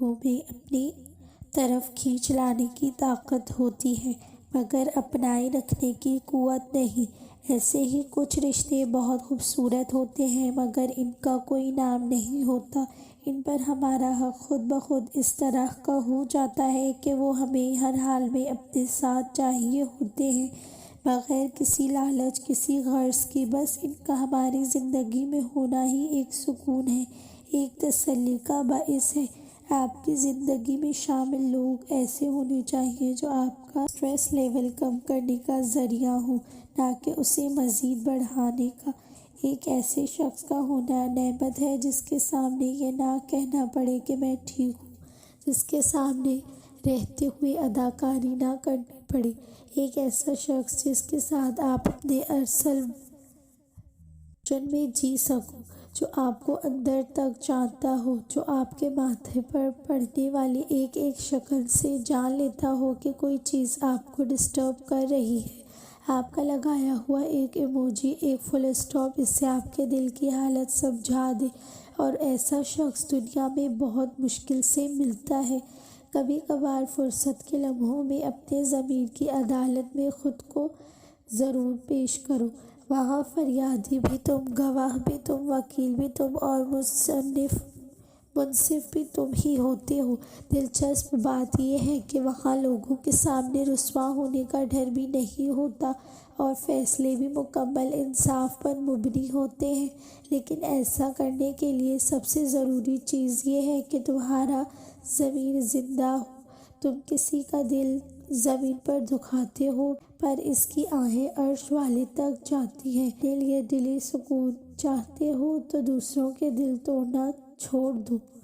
لوگوں میں اپنی طرف کھینچ لانے کی طاقت ہوتی ہے مگر اپنائے رکھنے کی قوت نہیں۔ ایسے ہی کچھ رشتے بہت خوبصورت ہوتے ہیں مگر ان کا کوئی نام نہیں ہوتا۔ ان پر ہمارا حق خود بخود اس طرح کا ہو جاتا ہے کہ وہ ہمیں ہر حال میں اپنے ساتھ چاہیے ہوتے ہیں، بغیر کسی لالچ، کسی غرض کے۔ بس ان کا ہماری زندگی میں ہونا ہی ایک سکون ہے، ایک تسلی کا باعث ہے۔ آپ کی زندگی میں شامل لوگ ایسے ہونے چاہیے جو آپ کا اسٹریس لیول کم کرنے کا ذریعہ ہوں، نہ کہ اسے مزید بڑھانے کا۔ ایک ایسے شخص کا ہونا نعمت ہے جس کے سامنے یہ نہ کہنا پڑے کہ میں ٹھیک ہوں، جس کے سامنے رہتے ہوئے اداکاری نہ کرنی پڑے۔ ایک ایسا شخص جس کے ساتھ آپ اپنے اصل ورژن میں جی سکو، جو آپ کو اندر تک جانتا ہو، جو آپ کے ماتھے پر پڑنے والی ایک ایک شکل سے جان لیتا ہو کہ کوئی چیز آپ کو ڈسٹرب کر رہی ہے۔ آپ کا لگایا ہوا ایک ایموجی، ایک فل اسٹاپ اس سے آپ کے دل کی حالت سمجھا دے۔ اور ایسا شخص دنیا میں بہت مشکل سے ملتا ہے۔ کبھی کبھار فرصت کے لمحوں میں اپنے ضمیر کی عدالت میں خود کو ضرور پیش کرو۔ وہاں فریادی بھی تم، گواہ بھی تم، وکیل بھی تم اور منصف بھی تم ہی ہوتے ہو۔ دلچسپ بات یہ ہے کہ وہاں لوگوں کے سامنے رسوا ہونے کا ڈر بھی نہیں ہوتا اور فیصلے بھی مکمل انصاف پر مبنی ہوتے ہیں۔ لیکن ایسا کرنے کے لیے سب سے ضروری چیز یہ ہے کہ تمہارا ضمیر زندہ ہو۔ تم کسی کا دل زمین پر دکھاتے ہو پر اس کی آہیں عرش والے تک جاتی ہیں۔ اپنے لیے دلی سکون چاہتے ہو تو دوسروں کے دل توڑنا چھوڑ دو۔